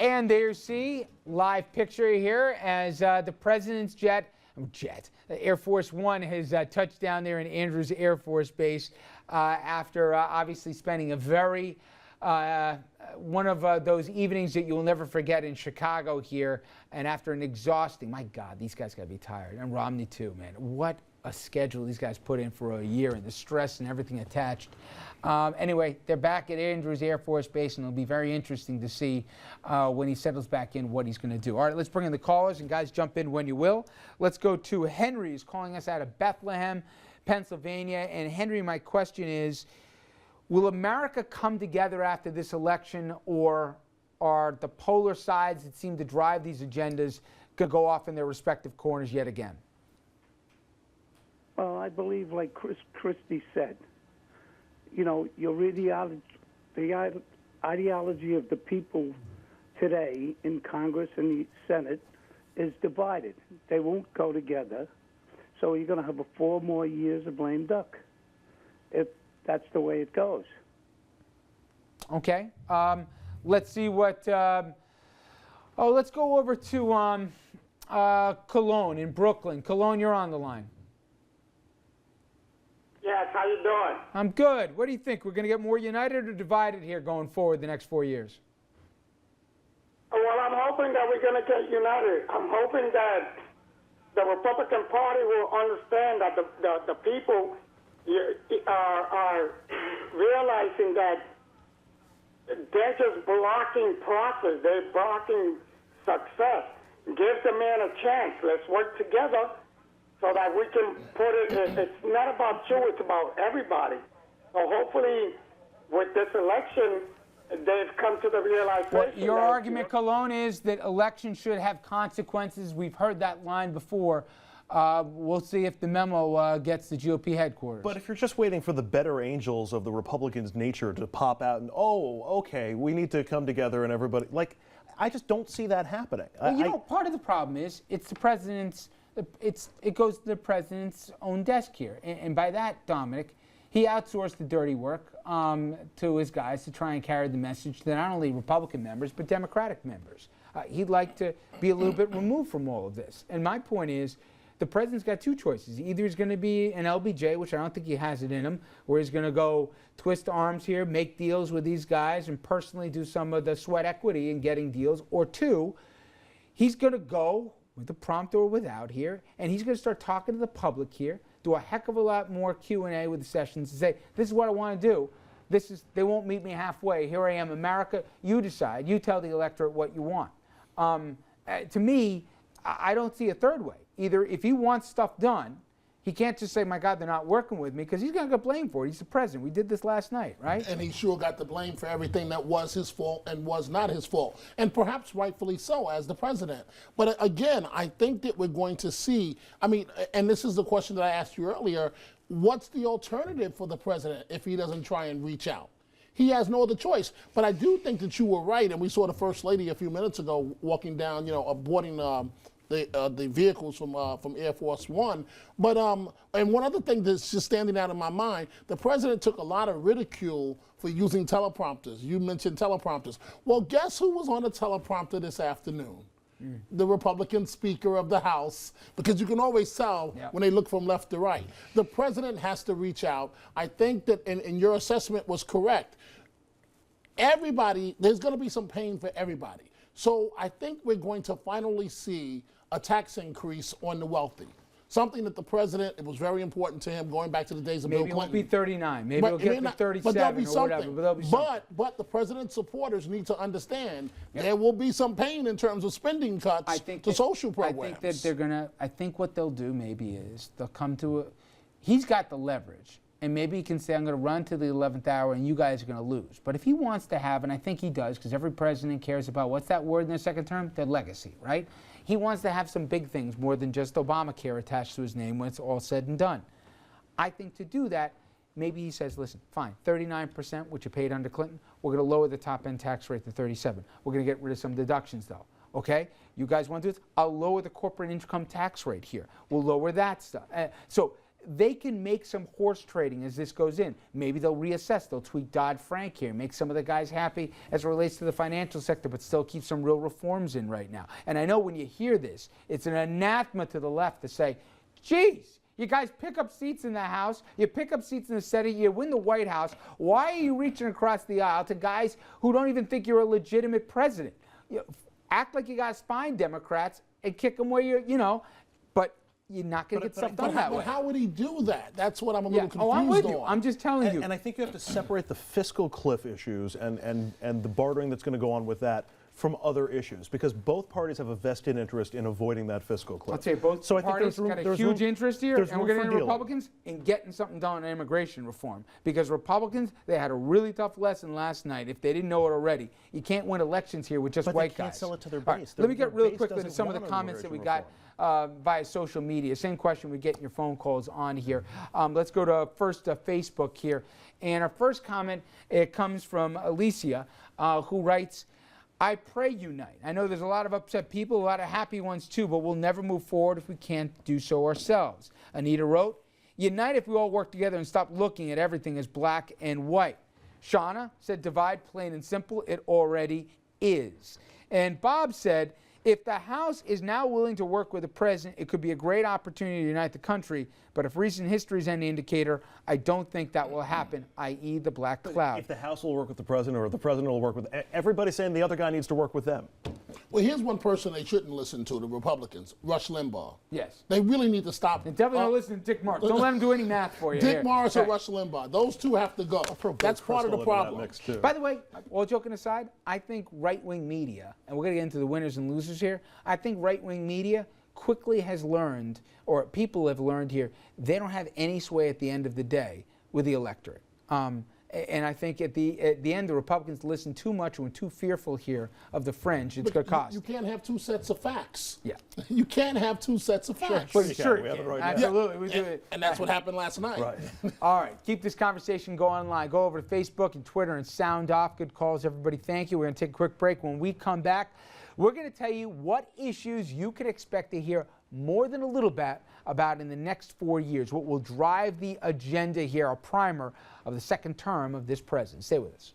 And there you see live picture here as the president's jet, Air Force One has touched down there in Andrews Air Force Base after obviously spending a very one of those evenings that you'll never forget in Chicago here, and after an exhausting, my God, these guys got to be tired, and Romney too, man. What a schedule these guys put in for a year, and the stress and everything attached. Anyway, they're back at Andrews Air Force Base, and it'll be very interesting to see when he settles back in what he's going to do. All right, let's bring in the callers, and guys, jump in when you will. Let's go to Henry, who's calling us out of Bethlehem, Pennsylvania. And Henry, my question is, will America come together after this election, or are the polar sides that seem to drive these agendas going to go off in their respective corners yet again? Well, I believe, like Christie said, you know, the ideology of the people today in Congress and the Senate is divided. They won't go together. So you're going to have 4 more years of lame duck if that's the way it goes. Okay. Let's see what... let's go over to Cologne in Brooklyn. Cologne, you're on the line. Yes, how you doing? I'm good. What do you think? We're going to get more united or divided here going forward the next 4 years? Well, I'm hoping that we're going to get united. I'm hoping that the Republican Party will understand that the people are realizing that they're just blocking process. They're blocking success. Give the man a chance. Let's work together so that we can put it, it's not about you, it's about everybody. So hopefully with this election, they've come to the realization. Well, your argument, Cologne, is that elections should have consequences. We've heard that line before. We'll see if the memo gets to GOP headquarters. But if you're just waiting for the better angels of the Republicans' nature to pop out and, oh, okay, we need to come together and everybody, like, I just don't see that happening. Well, you know, part of the problem is it's the president's, it goes to the president's own desk here. And by that, Dominic, he outsourced the dirty work to his guys to try and carry the message to not only Republican members, but Democratic members. He'd like to be a little bit removed from all of this. And my point is, the president's got 2 choices. Either he's going to be an LBJ, which I don't think he has it in him, or he's going to go twist arms here, make deals with these guys, and personally do some of the sweat equity in getting deals. Or 2, he's going to go with the prompt or without here, and he's going to start talking to the public here, do a heck of a lot more Q&A with the sessions and say, this is what I want to do. They won't meet me halfway. Here I am, America. You decide. You tell the electorate what you want. To me, I don't see a third way. Either if he wants stuff done, he can't just say, my God, they're not working with me, because he's going to get blamed for it. He's the president. We did this last night, right? And he sure got the blame for everything that was his fault and was not his fault. And perhaps rightfully so as the president. But again, I think that we're going to see, I mean, and this is the question that I asked you earlier, what's the alternative for the president if he doesn't try and reach out? He has no other choice. But I do think that you were right, and we saw the First Lady a few minutes ago walking down, you know, boarding the vehicles from Air Force One. But and one other thing that's just standing out in my mind, the president took a lot of ridicule for using teleprompters. You mentioned teleprompters. Well, guess who was on the teleprompter this afternoon? The Republican Speaker of the House, because you can always tell when they look from left to right. The president has to reach out. I think that, and your assessment was correct. Everybody, there's going to be some pain for everybody. So I think we're going to finally see a tax increase on the wealthy. Something that the president, it was very important to him going back to the days of Bill Clinton. Maybe it won't be 39. Maybe it'll get to 37 but there'll be or something. whatever. But there'll be something. But the president's supporters need to understand there will be some pain in terms of spending cuts to social programs. I think what they'll do maybe is they'll come to he's got the leverage. And maybe he can say, I'm going to run to the 11th hour and you guys are going to lose. But if he wants to have, and I think he does, because every president cares about, what's that word in their second term? Their legacy, right? He wants to have some big things more than just Obamacare attached to his name when it's all said and done. I think to do that, maybe he says, listen, fine, 39%, which you paid under Clinton, we're going to lower the top-end tax rate to 37. We're going to get rid of some deductions, though. Okay? You guys want to do this? I'll lower the corporate income tax rate here. We'll lower that stuff. So they can make some horse trading as this goes in. Maybe they'll reassess. They'll tweak Dodd-Frank here, make some of the guys happy as it relates to the financial sector, but still keep some real reforms in right now. And I know when you hear this, it's an anathema to the left to say, geez, you guys pick up seats in the House, you pick up seats in the Senate, you win the White House. Why are you reaching across the aisle to guys who don't even think you're a legitimate president? Act like you got spine Democrats and kick them where but you're not going to get stuff done that way. But how would he do that? That's what I'm a little confused I'm with on. you. I'm just telling you. And I think you have to separate the fiscal cliff issues and the bartering that's going to go on with that from other issues, because both parties have a vested interest in avoiding that fiscal cliff. I'll tell you, both parties got a huge interest here, and we're getting into Republicans in getting something done on immigration reform. Because Republicans, they had a really tough lesson last night. If they didn't know it already, you can't win elections here with just white guys. But they can't sell it to their base. Right, let me get really quickly to some of the comments that we got via social media. Same question we get in your phone calls on here. Let's go to first Facebook here. And our first comment, it comes from Alicia, who writes, I pray unite. I know there's a lot of upset people, a lot of happy ones too, but we'll never move forward if we can't do so ourselves. Anita wrote, unite if we all work together and stop looking at everything as black and white. Shauna said, divide, plain and simple. It already is. And Bob said, if the House is now willing to work with the president, it could be a great opportunity to unite the country. But if recent history is any indicator, I don't think that will happen, i.e. the black cloud. If the House will work with the president or the president will work with... Everybody's saying the other guy needs to work with them. Well, here's one person they shouldn't listen to, the Republicans, Rush Limbaugh. Yes. They really need to stop. And definitely don't listen to Dick Morris. Don't let him do any math for you. Dick Morris or Rush Limbaugh. Those two have to go. That's part of the problem. By the way, all joking aside, I think right-wing media, and we're going to get into the winners and losers here, I think right-wing media quickly has learned, or people have learned here, they don't have any sway at the end of the day with the electorate. And I think at the end, the Republicans listen too much and were too fearful here of the fringe. It's going to cost. You can't have two sets of facts. Yeah. You can't have two sets of facts. Sure, we have it right now. absolutely. We do it. And that's what happened last night. Right. All right. Keep this conversation going online. Go over to Facebook and Twitter and sound off. Good calls, everybody. Thank you. We're going to take a quick break. When we come back, we're going to tell you what issues you could expect to hear more than a little bit about in the next 4 years, what will drive the agenda here, a primer of the second term of this president. Stay with us.